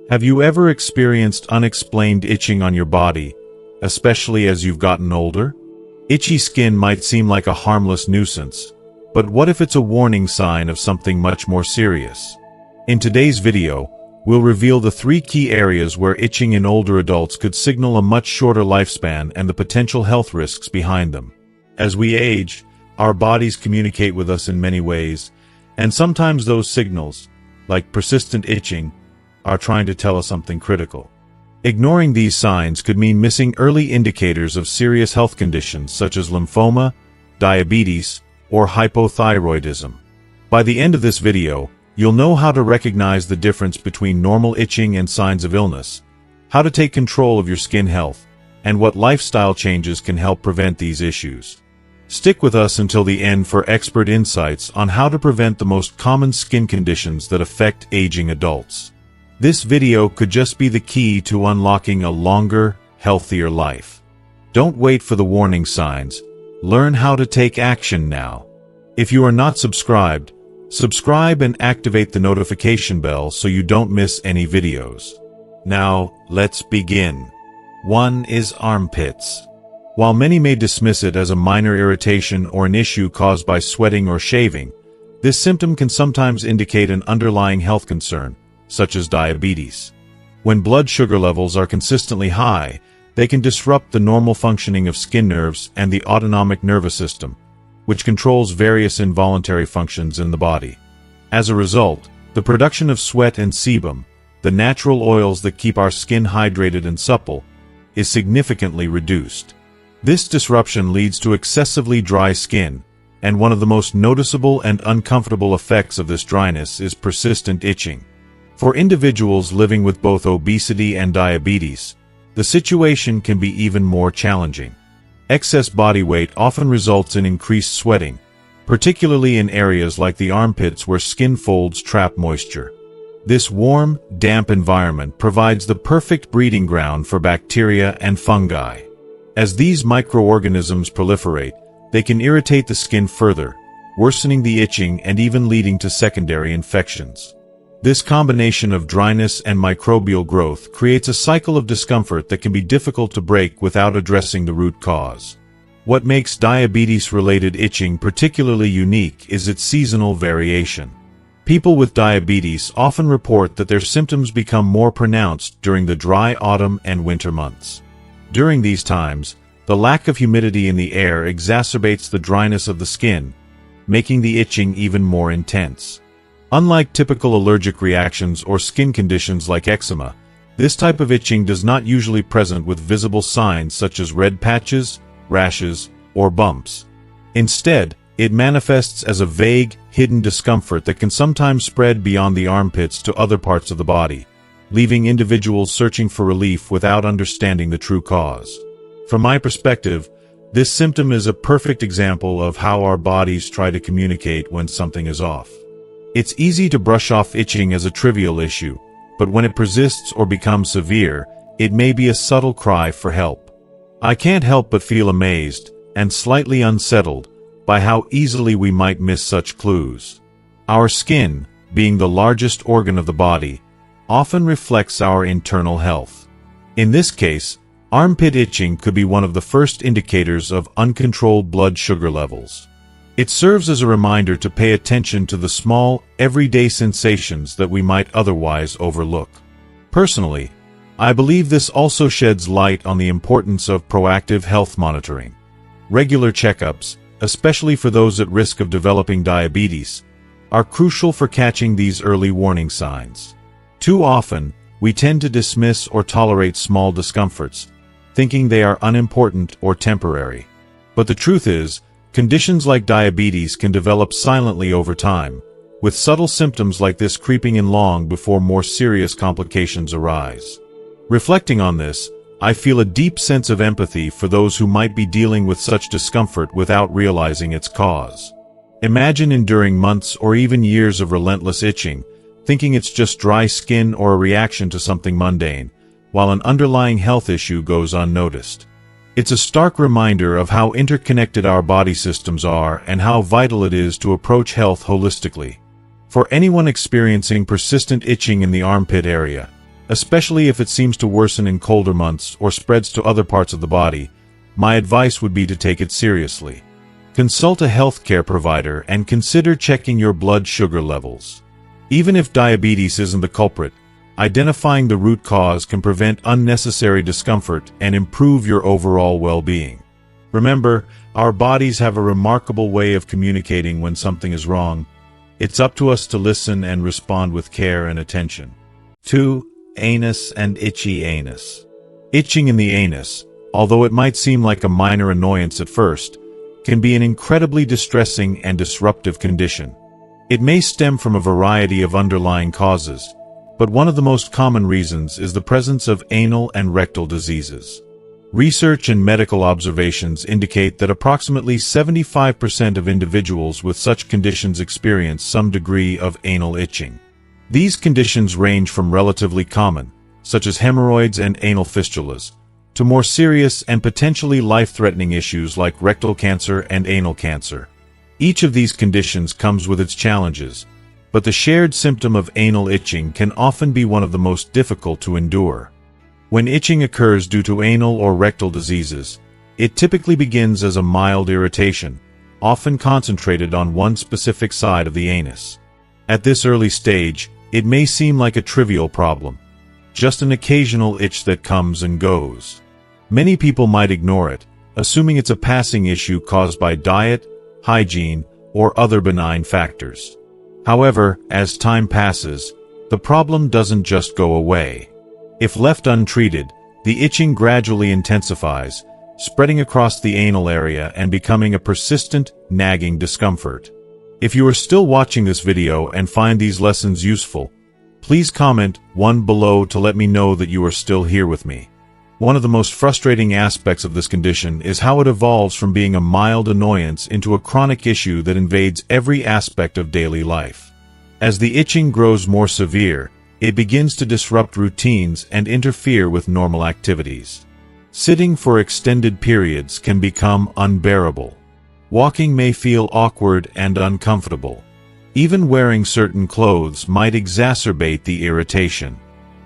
Have you ever experienced unexplained itching on your body, especially as you've gotten older? Itchy skin might seem like a harmless nuisance, but what if it's a warning sign of something much more serious? In today's video, we'll reveal the 3 key areas where itching in older adults could signal a much shorter lifespan and the potential health risks behind them. As we age, our bodies communicate with us in many ways, and sometimes those signals, like persistent itching, are trying to tell us something critical. Ignoring these signs could mean missing early indicators of serious health conditions such as lymphoma, diabetes, or hypothyroidism. By the end of this video, you'll know how to recognize the difference between normal itching and signs of illness, how to take control of your skin health, and what lifestyle changes can help prevent these issues. Stick with us until the end for expert insights on how to prevent the most common skin conditions that affect aging adults. This video could just be the key to unlocking a longer, healthier life. Don't wait for the warning signs. Learn how to take action now. If you are not subscribed, subscribe and activate the notification bell so you don't miss any videos. Now, let's begin. 1 is armpits. While many may dismiss it as a minor irritation or an issue caused by sweating or shaving, this symptom can sometimes indicate an underlying health concern, such as diabetes. When blood sugar levels are consistently high, they can disrupt the normal functioning of skin nerves and the autonomic nervous system, which controls various involuntary functions in the body. As a result, the production of sweat and sebum, the natural oils that keep our skin hydrated and supple, is significantly reduced. This disruption leads to excessively dry skin, and one of the most noticeable and uncomfortable effects of this dryness is persistent itching. For individuals living with both obesity and diabetes, the situation can be even more challenging. Excess body weight often results in increased sweating, particularly in areas like the armpits where skin folds trap moisture. This warm, damp environment provides the perfect breeding ground for bacteria and fungi. As these microorganisms proliferate, they can irritate the skin further, worsening the itching and even leading to secondary infections. This combination of dryness and microbial growth creates a cycle of discomfort that can be difficult to break without addressing the root cause. What makes diabetes-related itching particularly unique is its seasonal variation. People with diabetes often report that their symptoms become more pronounced during the dry autumn and winter months. During these times, the lack of humidity in the air exacerbates the dryness of the skin, making the itching even more intense. Unlike typical allergic reactions or skin conditions like eczema, this type of itching does not usually present with visible signs such as red patches, rashes, or bumps. Instead, it manifests as a vague, hidden discomfort that can sometimes spread beyond the armpits to other parts of the body, leaving individuals searching for relief without understanding the true cause. From my perspective, this symptom is a perfect example of how our bodies try to communicate when something is off. It's easy to brush off itching as a trivial issue, but when it persists or becomes severe, it may be a subtle cry for help. I can't help but feel amazed, and slightly unsettled, by how easily we might miss such clues. Our skin, being the largest organ of the body, often reflects our internal health. In this case, armpit itching could be one of the first indicators of uncontrolled blood sugar levels. It serves as a reminder to pay attention to the small, everyday sensations that we might otherwise overlook. Personally, I believe this also sheds light on the importance of proactive health monitoring. Regular checkups, especially for those at risk of developing diabetes, are crucial for catching these early warning signs. Too often, we tend to dismiss or tolerate small discomforts, thinking they are unimportant or temporary. But the truth is, conditions like diabetes can develop silently over time, with subtle symptoms like this creeping in long before more serious complications arise. Reflecting on this, I feel a deep sense of empathy for those who might be dealing with such discomfort without realizing its cause. Imagine enduring months or even years of relentless itching, thinking it's just dry skin or a reaction to something mundane, while an underlying health issue goes unnoticed. It's a stark reminder of how interconnected our body systems are and how vital it is to approach health holistically. For anyone experiencing persistent itching in the armpit area, especially if it seems to worsen in colder months or spreads to other parts of the body. My advice would be to take it seriously. Consult a healthcare provider and consider checking your blood sugar levels. Even if diabetes isn't the culprit, identifying the root cause can prevent unnecessary discomfort and improve your overall well-being. Remember, our bodies have a remarkable way of communicating when something is wrong. It's up to us to listen and respond with care and attention. 2. Anus and itchy anus. Itching in the anus, although it might seem like a minor annoyance at first, can be an incredibly distressing and disruptive condition. It may stem from a variety of underlying causes, but one of the most common reasons is the presence of anal and rectal diseases. Research and medical observations indicate that approximately 75% of individuals with such conditions experience some degree of anal itching. These conditions range from relatively common, such as hemorrhoids and anal fistulas, to more serious and potentially life-threatening issues like rectal cancer and anal cancer. Each of these conditions comes with its challenges, but the shared symptom of anal itching can often be one of the most difficult to endure. When itching occurs due to anal or rectal diseases, it typically begins as a mild irritation, often concentrated on one specific side of the anus. At this early stage, it may seem like a trivial problem, just an occasional itch that comes and goes. Many people might ignore it, assuming it's a passing issue caused by diet, hygiene, or other benign factors. However, as time passes, the problem doesn't just go away. If left untreated, the itching gradually intensifies, spreading across the anal area and becoming a persistent, nagging discomfort. If you are still watching this video and find these lessons useful, please comment 1 below to let me know that you are still here with me. One of the most frustrating aspects of this condition is how it evolves from being a mild annoyance into a chronic issue that invades every aspect of daily life. As the itching grows more severe, it begins to disrupt routines and interfere with normal activities. Sitting for extended periods can become unbearable. Walking may feel awkward and uncomfortable. Even wearing certain clothes might exacerbate the irritation.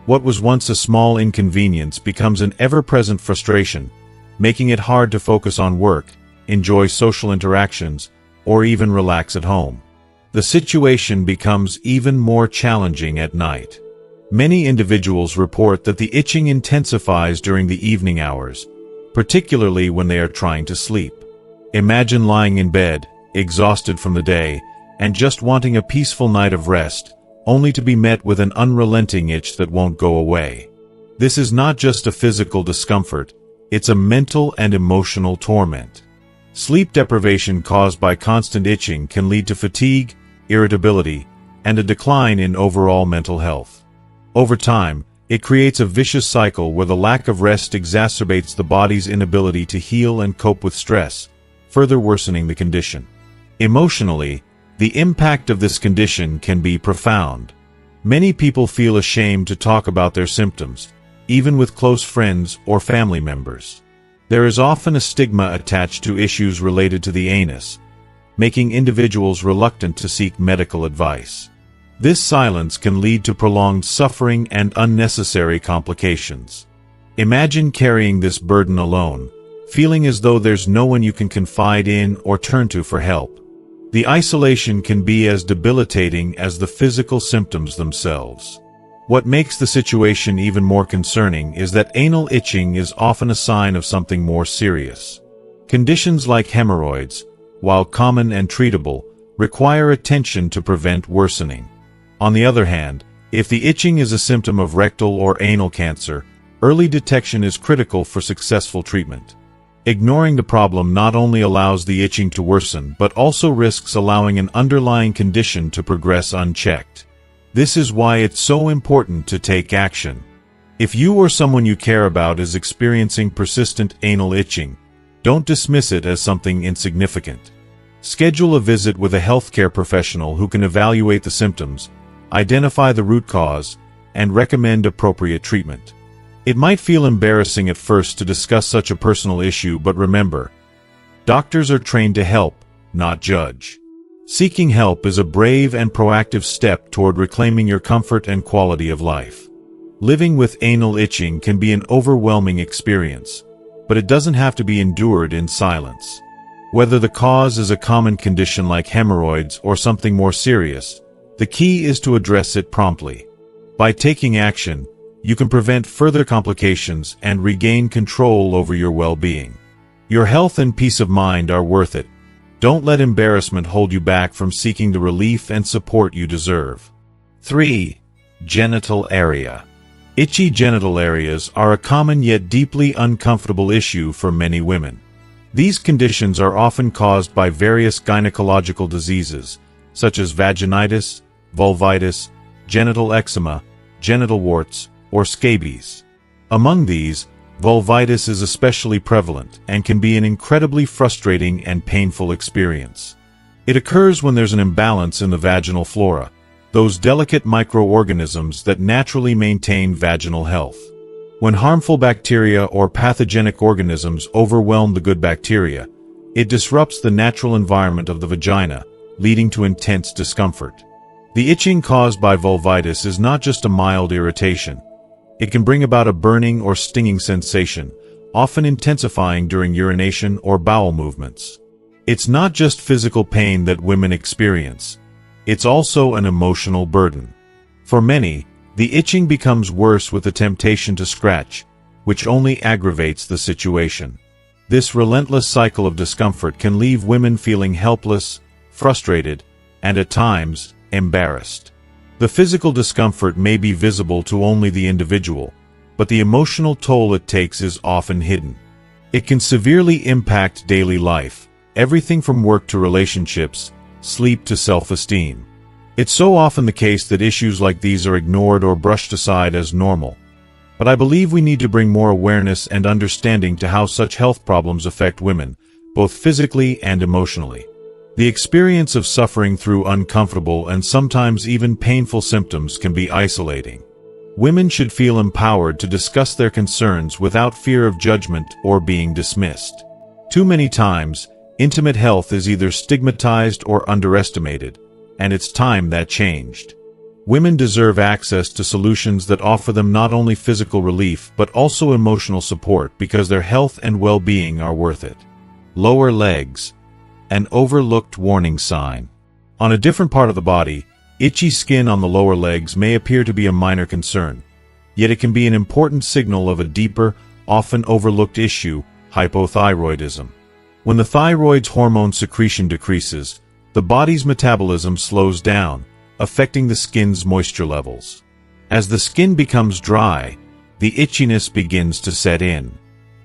What was once a small inconvenience becomes an ever-present frustration, making it hard to focus on work, enjoy social interactions, or even relax at home. The situation becomes even more challenging at night. Many individuals report that the itching intensifies during the evening hours, particularly when they are trying to sleep. Imagine lying in bed, exhausted from the day, and just wanting a peaceful night of rest, only to be met with an unrelenting itch that won't go away. This is not just a physical discomfort, it's a mental and emotional torment. Sleep deprivation caused by constant itching can lead to fatigue, irritability, and a decline in overall mental health. Over time, it creates a vicious cycle where the lack of rest exacerbates the body's inability to heal and cope with stress, further worsening the condition. Emotionally, the impact of this condition can be profound. Many people feel ashamed to talk about their symptoms, even with close friends or family members. There is often a stigma attached to issues related to the anus, making individuals reluctant to seek medical advice. This silence can lead to prolonged suffering and unnecessary complications. Imagine carrying this burden alone, feeling as though there's no one you can confide in or turn to for help. The isolation can be as debilitating as the physical symptoms themselves. What makes the situation even more concerning is that anal itching is often a sign of something more serious. Conditions like hemorrhoids, while common and treatable, require attention to prevent worsening. On the other hand, if the itching is a symptom of rectal or anal cancer, early detection is critical for successful treatment. Ignoring the problem not only allows the itching to worsen but also risks allowing an underlying condition to progress unchecked. This is why it's so important to take action. If you or someone you care about is experiencing persistent anal itching, don't dismiss it as something insignificant. Schedule a visit with a healthcare professional who can evaluate the symptoms, identify the root cause, and recommend appropriate treatment. It might feel embarrassing at first to discuss such a personal issue, but remember, doctors are trained to help, not judge. Seeking help is a brave and proactive step toward reclaiming your comfort and quality of life. Living with anal itching can be an overwhelming experience, but it doesn't have to be endured in silence. Whether the cause is a common condition like hemorrhoids or something more serious, the key is to address it promptly. By taking action, you can prevent further complications and regain control over your well-being. Your health and peace of mind are worth it. Don't let embarrassment hold you back from seeking the relief and support you deserve. 3. Genital area. Itchy genital areas are a common yet deeply uncomfortable issue for many women. These conditions are often caused by various gynecological diseases, such as vaginitis, vulvitis, genital eczema, genital warts, or scabies. Among these, vulvitis is especially prevalent and can be an incredibly frustrating and painful experience. It occurs when there's an imbalance in the vaginal flora, those delicate microorganisms that naturally maintain vaginal health. When harmful bacteria or pathogenic organisms overwhelm the good bacteria, it disrupts the natural environment of the vagina, leading to intense discomfort. The itching caused by vulvitis is not just a mild irritation. It can bring about a burning or stinging sensation, often intensifying during urination or bowel movements. It's not just physical pain that women experience. It's also an emotional burden. For many, the itching becomes worse with the temptation to scratch, which only aggravates the situation. This relentless cycle of discomfort can leave women feeling helpless, frustrated, and at times, embarrassed. The physical discomfort may be visible to only the individual, but the emotional toll it takes is often hidden. It can severely impact daily life, everything from work to relationships, sleep to self-esteem. It's so often the case that issues like these are ignored or brushed aside as normal. But I believe we need to bring more awareness and understanding to how such health problems affect women, both physically and emotionally. The experience of suffering through uncomfortable and sometimes even painful symptoms can be isolating. Women should feel empowered to discuss their concerns without fear of judgment or being dismissed. Too many times, intimate health is either stigmatized or underestimated, and it's time that changed. Women deserve access to solutions that offer them not only physical relief but also emotional support because their health and well-being are worth it. Lower legs. An overlooked warning sign. On a different part of the body, itchy skin on the lower legs may appear to be a minor concern, yet it can be an important signal of a deeper, often overlooked issue, hypothyroidism. When the thyroid's hormone secretion decreases, the body's metabolism slows down, affecting the skin's moisture levels. As the skin becomes dry, the itchiness begins to set in.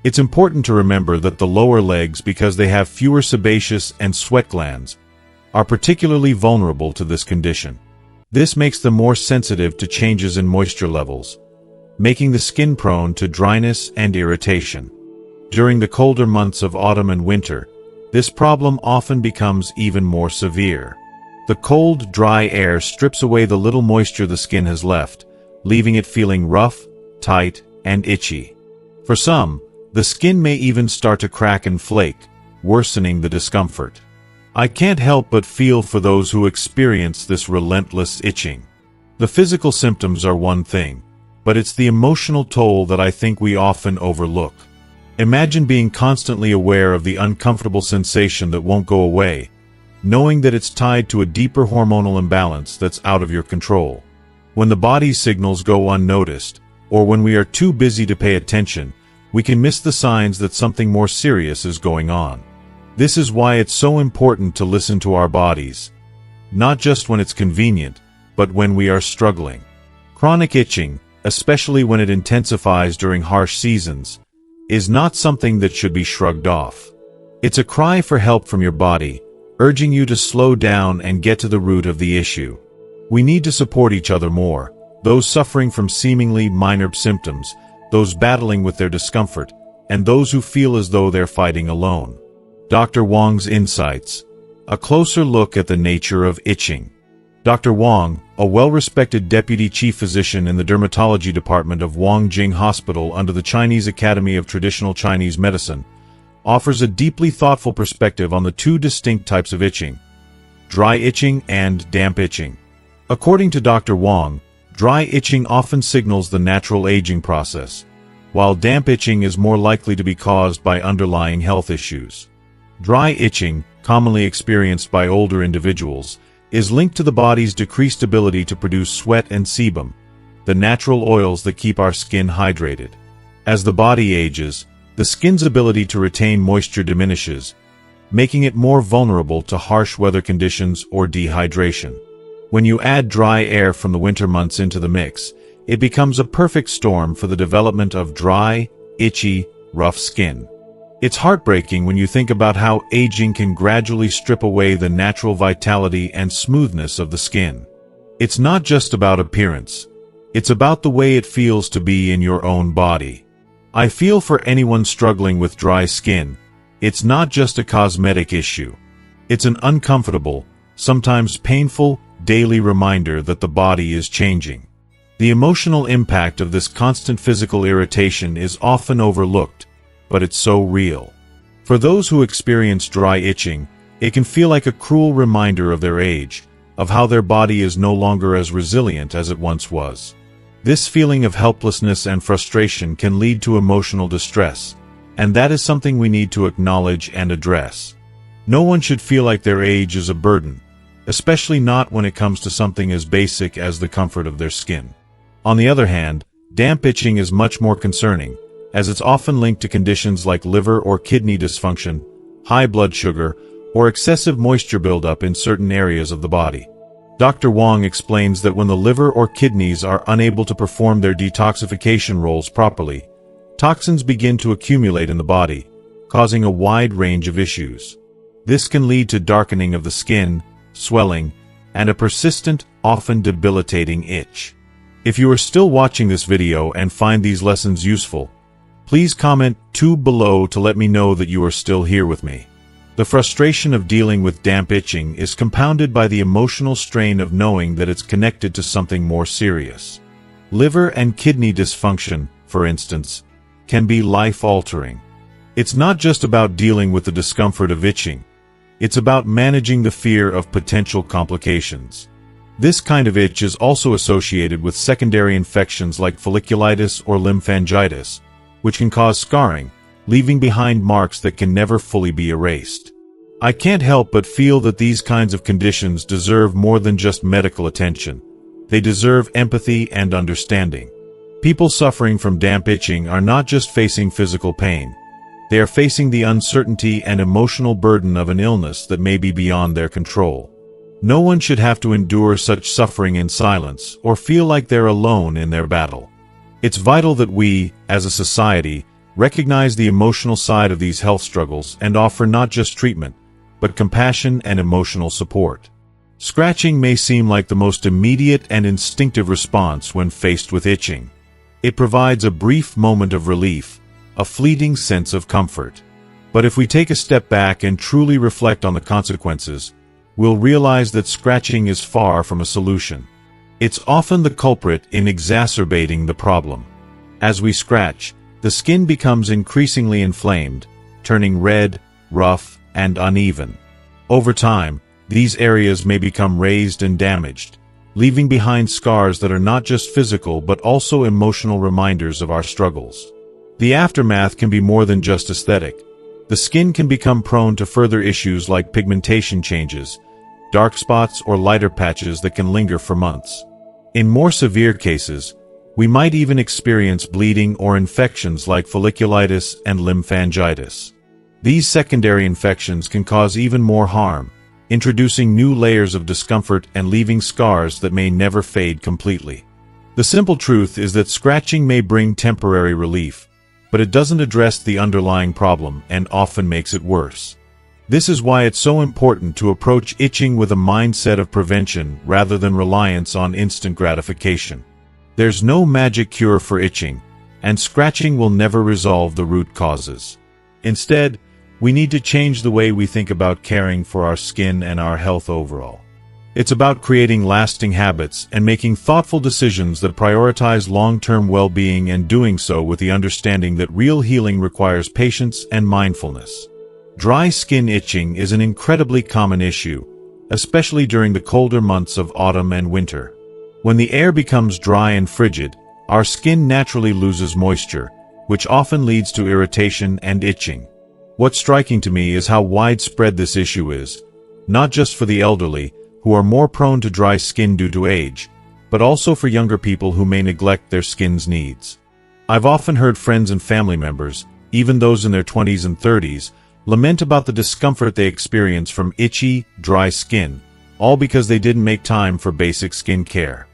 It's important to remember that the lower legs, because they have fewer sebaceous and sweat glands, are particularly vulnerable to this condition. This makes them more sensitive to changes in moisture levels, making the skin prone to dryness and irritation. During the colder months of autumn and winter, this problem often becomes even more severe. The cold, dry air strips away the little moisture the skin has left, leaving it feeling rough, tight, and itchy. For some, the skin may even start to crack and flake, worsening the discomfort. I can't help but feel for those who experience this relentless itching. The physical symptoms are one thing, but it's the emotional toll that I think we often overlook. Imagine being constantly aware of the uncomfortable sensation that won't go away, knowing that it's tied to a deeper hormonal imbalance that's out of your control. When the body's signals go unnoticed, or when we are too busy to pay attention, we can miss the signs that something more serious is going on. This is why it's so important to listen to our bodies, not just when it's convenient, but when we are struggling. Chronic itching, especially when it intensifies during harsh seasons, is not something that should be shrugged off. It's a cry for help from your body, urging you to slow down and get to the root of the issue. We need to support each other more, those suffering from seemingly minor symptoms, those battling with their discomfort, and those who feel as though they're fighting alone. Dr. Wong's Insights. A closer look at the nature of itching. Dr. Wong, a well-respected deputy chief physician in the dermatology department of Wangjing Hospital under the Chinese Academy of Traditional Chinese Medicine, offers a deeply thoughtful perspective on the two distinct types of itching: dry itching and damp itching. According to Dr. Wong, Dry itching often signals the natural aging process, while damp itching is more likely to be caused by underlying health issues. Dry itching, commonly experienced by older individuals, is linked to the body's decreased ability to produce sweat and sebum, the natural oils that keep our skin hydrated. As the body ages, the skin's ability to retain moisture diminishes, making it more vulnerable to harsh weather conditions or dehydration. When you add dry air from the winter months into the mix, it becomes a perfect storm for the development of dry, itchy, rough skin. It's heartbreaking when you think about how aging can gradually strip away the natural vitality and smoothness of the skin. It's not just about appearance. It's about the way it feels to be in your own body. I feel for anyone struggling with dry skin. It's not just a cosmetic issue. It's an uncomfortable, sometimes painful, daily reminder that the body is changing. The emotional impact of this constant physical irritation is often overlooked, but it's so real. For those who experience dry itching, it can feel like a cruel reminder of their age, of how their body is no longer as resilient as it once was. This feeling of helplessness and frustration can lead to emotional distress, and that is something we need to acknowledge and address. No one should feel like their age is a burden, especially not when it comes to something as basic as the comfort of their skin. On the other hand, damp itching is much more concerning, as it's often linked to conditions like liver or kidney dysfunction, high blood sugar, or excessive moisture buildup in certain areas of the body. Dr. Wong explains that when the liver or kidneys are unable to perform their detoxification roles properly, toxins begin to accumulate in the body, causing a wide range of issues. This can lead to darkening of the skin, swelling, and a persistent, often debilitating itch. If you are still watching this video and find these lessons useful, please comment 2 below to let me know that you are still here with me. The frustration of dealing with damp itching is compounded by the emotional strain of knowing that it's connected to something more serious. Liver and kidney dysfunction, for instance, can be life-altering. It's not just about dealing with the discomfort of itching. It's about managing the fear of potential complications. This kind of itch is also associated with secondary infections like folliculitis or lymphangitis, which can cause scarring, leaving behind marks that can never fully be erased. I can't help but feel that these kinds of conditions deserve more than just medical attention. They deserve empathy and understanding. People suffering from damp itching are not just facing physical pain. They are facing the uncertainty and emotional burden of an illness that may be beyond their control. No one should have to endure such suffering in silence or feel like they're alone in their battle. It's vital that we, as a society, recognize the emotional side of these health struggles and offer not just treatment, but compassion and emotional support. Scratching may seem like the most immediate and instinctive response when faced with itching. It provides a brief moment of relief, a fleeting sense of comfort. But if we take a step back and truly reflect on the consequences, we'll realize that scratching is far from a solution. It's often the culprit in exacerbating the problem. As we scratch, the skin becomes increasingly inflamed, turning red, rough, and uneven. Over time, these areas may become raised and damaged, leaving behind scars that are not just physical but also emotional reminders of our struggles. The aftermath can be more than just aesthetic. The skin can become prone to further issues like pigmentation changes, dark spots, or lighter patches that can linger for months. In more severe cases, we might even experience bleeding or infections like folliculitis and lymphangitis. These secondary infections can cause even more harm, introducing new layers of discomfort and leaving scars that may never fade completely. The simple truth is that scratching may bring temporary relief, but it doesn't address the underlying problem and often makes it worse. This is why it's so important to approach itching with a mindset of prevention rather than reliance on instant gratification. There's no magic cure for itching, and scratching will never resolve the root causes. Instead, we need to change the way we think about caring for our skin and our health overall. It's about creating lasting habits and making thoughtful decisions that prioritize long-term well-being, and doing so with the understanding that real healing requires patience and mindfulness. Dry skin itching is an incredibly common issue, especially during the colder months of autumn and winter. When the air becomes dry and frigid, our skin naturally loses moisture, which often leads to irritation and itching. What's striking to me is how widespread this issue is, not just for the elderly, who are more prone to dry skin due to age, but also for younger people who may neglect their skin's needs. I've often heard friends and family members, even those in their 20s and 30s, lament about the discomfort they experience from itchy, dry skin, all because they didn't make time for basic skin care.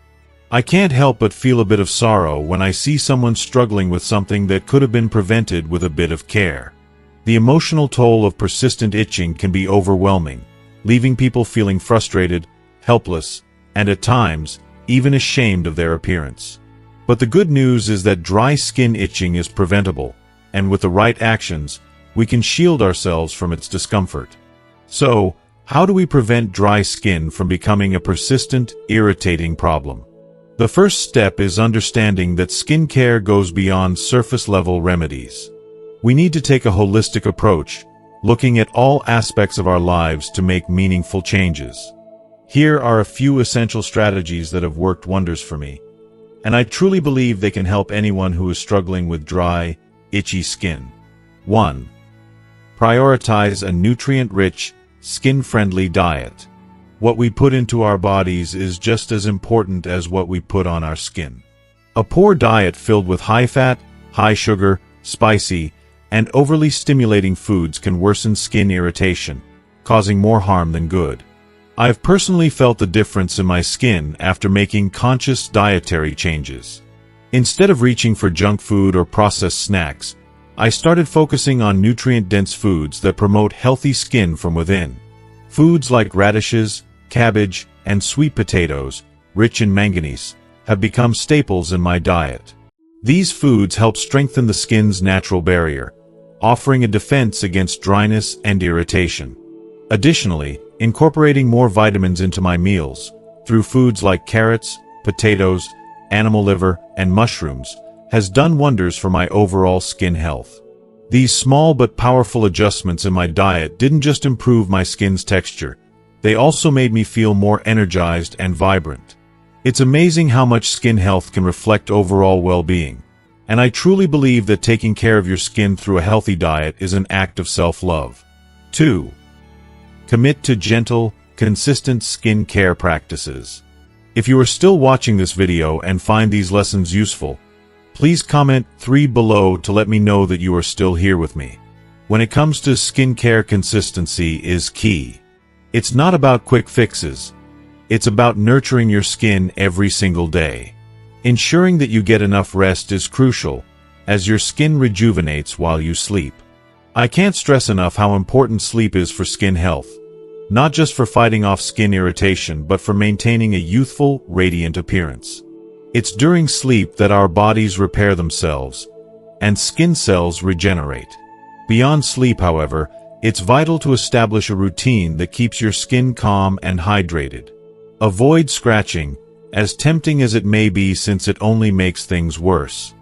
I can't help but feel a bit of sorrow when I see someone struggling with something that could have been prevented with a bit of care. The emotional toll of persistent itching can be overwhelming, leaving people feeling frustrated, helpless, and at times, even ashamed of their appearance. But the good news is that dry skin itching is preventable, and with the right actions, we can shield ourselves from its discomfort. So, how do we prevent dry skin from becoming a persistent, irritating problem? The first step is understanding that skincare goes beyond surface-level remedies. We need to take a holistic approach, looking at all aspects of our lives to make meaningful changes. Here are a few essential strategies that have worked wonders for me, and I truly believe they can help anyone who is struggling with dry, itchy skin. 1. Prioritize a nutrient-rich, skin-friendly diet. What we put into our bodies is just as important as what we put on our skin. A poor diet filled with high-fat, high-sugar, spicy, and overly stimulating foods can worsen skin irritation, causing more harm than good. I've personally felt the difference in my skin after making conscious dietary changes. Instead of reaching for junk food or processed snacks, I started focusing on nutrient-dense foods that promote healthy skin from within. Foods like radishes, cabbage, and sweet potatoes, rich in manganese, have become staples in my diet. These foods help strengthen the skin's natural barrier, offering a defense against dryness and irritation. Additionally, incorporating more vitamins into my meals, through foods like carrots, potatoes, animal liver, and mushrooms, has done wonders for my overall skin health. These small but powerful adjustments in my diet didn't just improve my skin's texture, they also made me feel more energized and vibrant. It's amazing how much skin health can reflect overall well-being, and I truly believe that taking care of your skin through a healthy diet is an act of self-love. 2. Commit to gentle, consistent skin care practices. If you are still watching this video and find these lessons useful, please comment 3 below to let me know that you are still here with me. When it comes to skincare, consistency is key. It's not about quick fixes. It's about nurturing your skin every single day. Ensuring that you get enough rest is crucial, as your skin rejuvenates while you sleep. I can't stress enough how important sleep is for skin health, not just for fighting off skin irritation but for maintaining a youthful, radiant appearance. It's during sleep that our bodies repair themselves, and skin cells regenerate. Beyond sleep, however, it's vital to establish a routine that keeps your skin calm and hydrated. Avoid scratching, as tempting as it may be since it only makes things worse.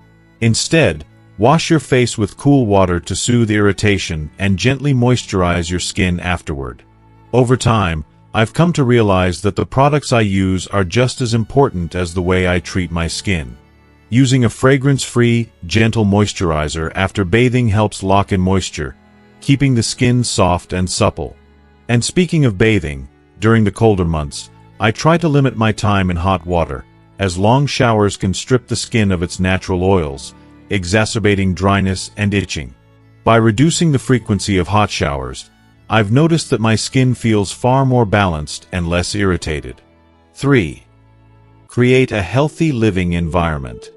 Instead, wash your face with cool water to soothe irritation and gently moisturize your skin afterward. Over time, I've come to realize that the products I use are just as important as the way I treat my skin. Using a fragrance-free, gentle moisturizer after bathing helps lock in moisture, keeping the skin soft and supple. And speaking of bathing, during the colder months, I try to limit my time in hot water, as long showers can strip the skin of its natural oils, exacerbating dryness and itching. By reducing the frequency of hot showers, I've noticed that my skin feels far more balanced and less irritated. 3. Create a healthy living environment.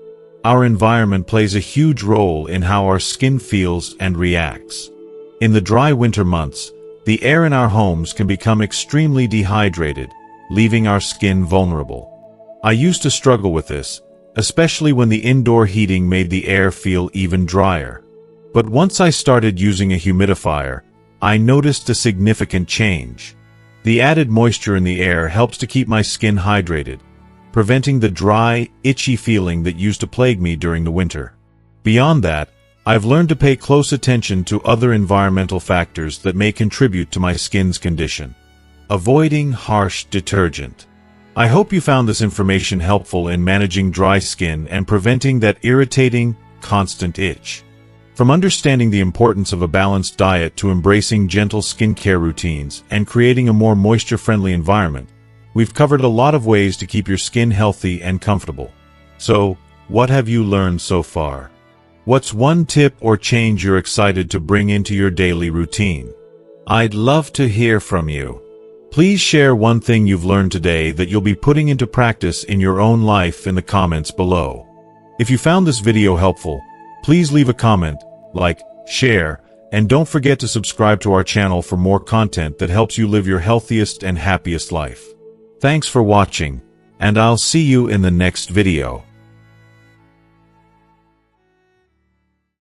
Our environment plays a huge role in how our skin feels and reacts. In the dry winter months, the air in our homes can become extremely dehydrated, leaving our skin vulnerable. I used to struggle with this, especially when the indoor heating made the air feel even drier. But once I started using a humidifier, I noticed a significant change. The added moisture in the air helps to keep my skin hydrated, preventing the dry, itchy feeling that used to plague me during the winter. Beyond that, I've learned to pay close attention to other environmental factors that may contribute to my skin's condition. Avoiding harsh detergent. I hope you found this information helpful in managing dry skin and preventing that irritating, constant itch. From understanding the importance of a balanced diet to embracing gentle skincare routines and creating a more moisture-friendly environment, we've covered a lot of ways to keep your skin healthy and comfortable. So, what have you learned so far? What's one tip or change you're excited to bring into your daily routine? I'd love to hear from you. Please share one thing you've learned today that you'll be putting into practice in your own life in the comments below. If you found this video helpful, please leave a comment, like, share, and don't forget to subscribe to our channel for more content that helps you live your healthiest and happiest life. Thanks for watching, and I'll see you in the next video.